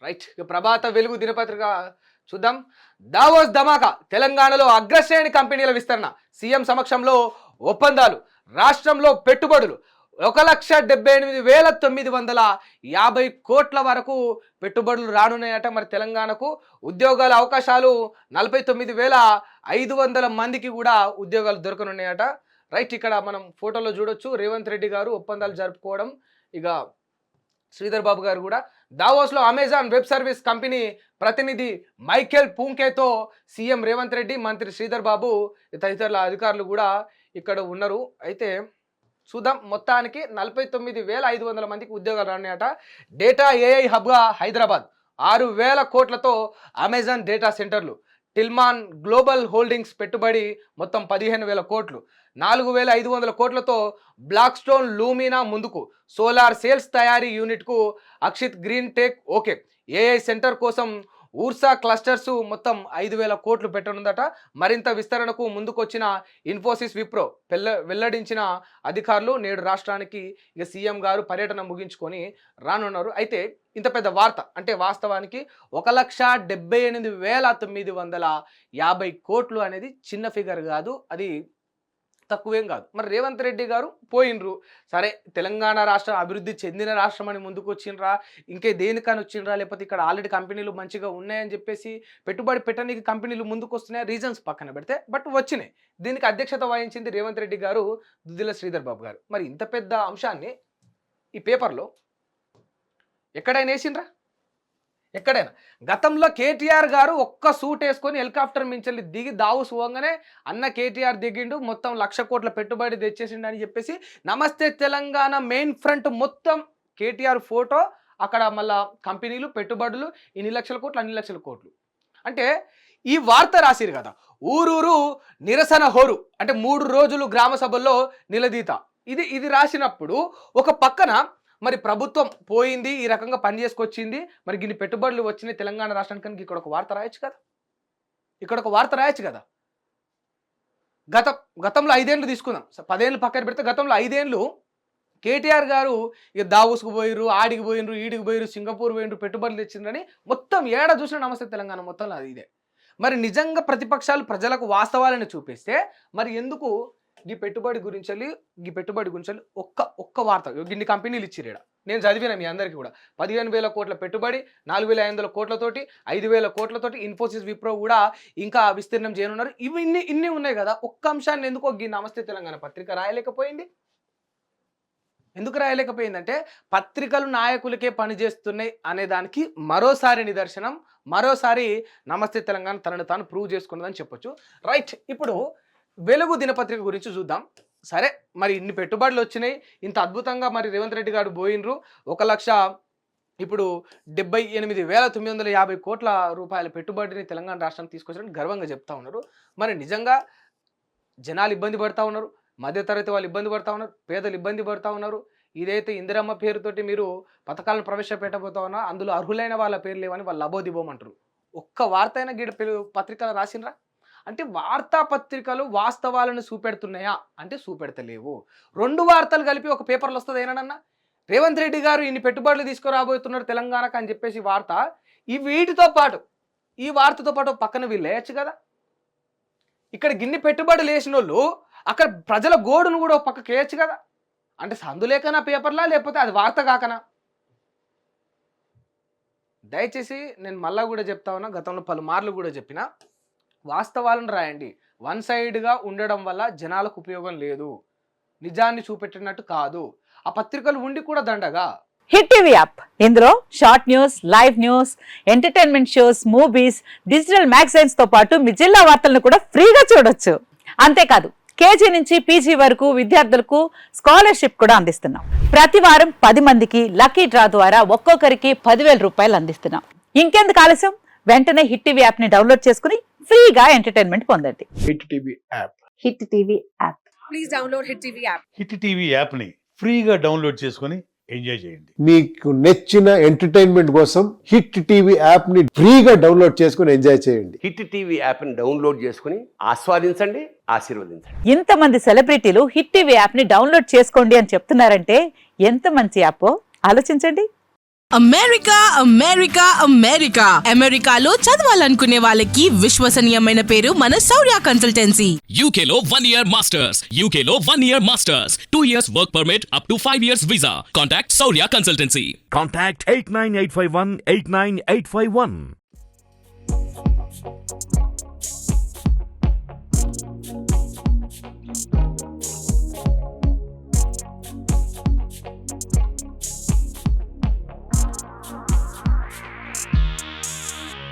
Right. ప్రభాత వెలుగు దినపత్రిక చూద్దాం. దావోస్ ధమాకా, తెలంగాణలో అగ్రశ్రేణి కంపెనీల విస్తరణ, సీఎం సమక్షంలో ఒప్పందాలు, రాష్ట్రంలో పెట్టుబడులు 1,78,950 కోట్ల వరకు పెట్టుబడులు రానున్నాయట. మరి తెలంగాణకు ఉద్యోగాల అవకాశాలు 49,500 మందికి కూడా ఉద్యోగాలు దొరకనున్నాయట. రైట్, ఇక్కడ మనం ఫోటోలో చూడొచ్చు రేవంత్ రెడ్డి గారు ఒప్పందాలు జరుపుకోవడం. ఇక శ్రీధర్ బాబు గారు కూడా దావోస్లో అమెజాన్ వెబ్ సర్వీస్ కంపెనీ ప్రతినిధి మైకేల్ పూంకేతో సీఎం రేవంత్ రెడ్డి, మంత్రి శ్రీధర్ బాబు తదితరుల అధికారులు కూడా ఇక్కడ ఉన్నారు. అయితే చూద్దాం, మొత్తానికి 49,500 మందికి ఉద్యోగాలు రాన్నాయట. డేటా ఏఐ హబ్గా హైదరాబాద్, 6,000 కోట్లతో అమెజాన్ డేటా సెంటర్లు, టిల్మాన్ గ్లోబల్ హోల్డింగ్స్ పెట్టుబడి మొత్తం 15,000 కోట్లు, 4,500 కోట్లతో బ్లాక్ స్టోన్ లూమినా ముందుకు, సోలార్ సేల్స్ తయారీ యూనిట్కు Akshith Green Tech okay, AI centre కోసం ఊర్సా క్లస్టర్స్ మొత్తం 5,000 కోట్లు పెట్టనుందట. మరింత విస్తరణకు ముందుకొచ్చిన ఇన్ఫోసిస్ విప్రో వెల్లడించిన అధికారులు నేడు రాష్ట్రానికి ఇక సీఎం గారు పర్యటన ముగించుకొని రానున్నారు. అయితే ఇంత పెద్ద వార్త అంటే వాస్తవానికి 1,78,950 కోట్లు అనేది చిన్న ఫిగర్ కాదు, అది తక్కువేం కాదు. మరి రేవంత్ రెడ్డి గారు పోయినరు, సరే తెలంగాణ రాష్ట్రం అభివృద్ధి చెందిన రాష్ట్రం అని ముందుకు వచ్చిండ్రా, ఇంకే దేనికని వచ్చిండ్రా, లేకపోతే ఇక్కడ ఆల్రెడీ కంపెనీలు మంచిగా ఉన్నాయని చెప్పేసి పెట్టుబడి పెట్టడానికి కంపెనీలు ముందుకు వస్తున్నాయి, రీజన్స్ పక్కన పెడితే బట్ వచ్చినాయి. దీనికి అధ్యక్షత వహించింది రేవంత్ రెడ్డి గారు, దుద్దిల శ్రీధర్ బాబు గారు. మరి ఇంత పెద్ద అంశాన్ని ఈ పేపర్లో ఎక్కడైనా వేసిండ్రా? ఎక్కడైనా గతంలో కేటీఆర్ గారు ఒక్క సూట్ వేసుకొని హెలికాప్టర్ మించెల్లి దిగి దావోస్ పోగానే అన్న కేటీఆర్ దిగిండు, మొత్తం 1,00,000 కోట్ల పెట్టుబడి తెచ్చేసిండు అని చెప్పేసి నమస్తే తెలంగాణ మెయిన్ ఫ్రంట్ మొత్తం కేటీఆర్ ఫోటో, అక్కడ మళ్ళా కంపెనీలు పెట్టుబడులు, ఇన్ని లక్షల కోట్లు అన్ని లక్షల కోట్లు. అంటే ఈ వార్త రాసిరు కదా, ఊరూరు నిరసన హోరు అంటే 3 రోజులు గ్రామ సభల్లో నిలదీత, ఇది రాసినప్పుడు ఒక పక్కన మరి ప్రభుత్వం పోయింది, ఈ రకంగా పని చేసుకొచ్చింది, మరి గిన్ని పెట్టుబడులు వచ్చినాయి తెలంగాణ రాష్ట్రానికి, ఇక్కడ ఒక వార్త రాయొచ్చు కదా. గతంలో 5 ఏళ్ళు తీసుకుందాం, 10 ఏళ్ళు పక్కన పెడితే గతంలో 5 ఏళ్ళు కేటీఆర్ గారు ఇక దావోస్కు పోయిర్రు, ఆడికి పోయినరు, ఈడికి పోయిర్రు, సింగపూర్ పోయినరు, పెట్టుబడులు తెచ్చిండ్రని మొత్తం ఏడ చూసిన నమస్తే తెలంగాణ మొత్తంలో అది ఇదే. మరి నిజంగా ప్రతిపక్షాలు ప్రజలకు వాస్తవాలను చూపిస్తే మరి ఎందుకు ఈ పెట్టుబడి గురించి ఒక్క వార్త ఇన్ని కంపెనీలు ఇచ్చిరేడ నేను చదివిన మీ అందరికీ కూడా 15,000 కోట్ల పెట్టుబడి, 4,500 కోట్లతోటి, 5,000 కోట్లతోటి ఇన్ఫోసిస్ విప్రో కూడా ఇంకా విస్తీర్ణం చేయనున్నారు. ఇన్ని ఉన్నాయి కదా, ఒక్క అంశాన్ని ఎందుకో ఈ నమస్తే తెలంగాణ పత్రిక రాయలేకపోయింది? ఎందుకు రాయలేకపోయిందంటే పత్రికలు నాయకులకే పనిచేస్తున్నాయి అనే దానికి మరోసారి నిదర్శనం, మరోసారి నమస్తే తెలంగాణ తనను తాను ప్రూవ్ చేసుకున్నదని చెప్పొచ్చు. రైట్, ఇప్పుడు వెలుగు దినపత్రిక గురించి చూద్దాం. సరే, మరి ఇన్ని పెట్టుబడులు వచ్చినాయి, ఇంత అద్భుతంగా మరి రేవంత్ రెడ్డి గారు పోయినరు, 1,78,950 కోట్ల రూపాయల పెట్టుబడిని తెలంగాణ రాష్ట్రానికి తీసుకొచ్చారని గర్వంగా చెప్తా ఉన్నారు. మరి నిజంగా జనాలు ఇబ్బంది పడతా ఉన్నారు, మధ్యతరగతి వాళ్ళు ఇబ్బంది పడతా ఉన్నారు, పేదలు ఇబ్బంది పడతా ఉన్నారు. ఇదైతే ఇందిరమ్మ పేరుతోటి మీరు పథకాలను ప్రవేశపెట్టబోతా ఉన్నారు, అందులో అర్హులైన వాళ్ళ పేర్లు లేవని వాళ్ళు అబోదిబోమంటారు. ఒక్క వార్త అయినా గీడ పత్రికలు రాసినరా? అంటే వార్తాపత్రికలు వాస్తవాలను చూపెడుతున్నాయా అంటే చూపెడతలేవు. 2 వార్తలు కలిపి ఒక పేపర్లో వస్తుంది ఏనన్నా, రేవంత్ రెడ్డి గారు ఇన్ని పెట్టుబడులు తీసుకురాబోతున్నారు తెలంగాణకు అని చెప్పేసి వార్త, ఈ వార్తతో పాటు పక్కన వీళ్ళు వేయచ్చు కదా. ఇక్కడ గిన్ని పెట్టుబడులు వేసిన వాళ్ళు అక్కడ ప్రజల గోడును కూడా ఒక పక్కకి వేయచ్చు కదా. అంటే సందులేకనా పేపర్లా, లేకపోతే అది వార్త కాకనా? దయచేసి నేను మళ్ళా కూడా చెప్తా ఉన్నా, గతంలో పలుమార్లు కూడా చెప్పిన, వాస్తవాలను రాయండి. 1 సైడ్గా ఉండడం వల్ల జనాలకు ఉపయోగం లేదు, నిజాన్ని చూపెట్టినట్టు కాదు. ఆ పత్రికలు ఉండి కూడా దండగా. హిట్ టీవీ యాప్, ఇందులో short news, live news, entertainment shows, movies, digital magazines తో పాటు మీ జిల్లా వార్తలను కూడా ఫ్రీగా చూడొచ్చు. అంతేకాదు కేజీ నుంచి పీజీ వరకు విద్యార్థులకు స్కాలర్షిప్ కూడా అందిస్తున్నాం. ప్రతి వారం 10 మందికి లక్కీ డ్రా ద్వారా ఒక్కొక్కరికి 10,000 రూపాయలు అందిస్తున్నాం. ఇంకెందుకు ఆలస్యం, వెంటనే హిట్ టీవీ యాప్ ని డౌన్లోడ్ చేసుకుని ఫ్రీగా ఎంటర్టైన్మెంట్ పొందండి. Hit TV app. Hit TV app. Please download hit TV app. Hit TV app ని ఫ్రీగా డౌన్లోడ్ చేసుకొని ఎంజాయ్ చేయండి. మీకు నచ్చిన ఎంటర్టైన్మెంట్ కోసం హిట్ టీవీ యాప్ ని ఫ్రీగా డౌన్లోడ్ చేసుకొని ఎంజాయ్ చేయండి. హిట్ టీవీ యాప్ ని డౌన్లోడ్ చేసుకుని ఆస్వాదించండి, ఆశీర్వదించండి. ఇంతమంది సెలబ్రిటీలు హిట్ టీవీ యాప్ ని డౌన్లోడ్ చేసుకోండి అని చెప్తున్నారంటే ఎంత మంచి యాప్ ఆలోచించండి. అమెరికా అమెరికా అమెరికా అమెరికాలో చదవాలనుకునే వాళ్ళకి విశ్వసనీయమైన పేరు మన శౌర్య consultancy. UK Law 1 Year Masters. UK Law 1 Year Masters. 2 years work permit up to 5 years visa. Contact Saurya Consultancy. Contact 89851 89851.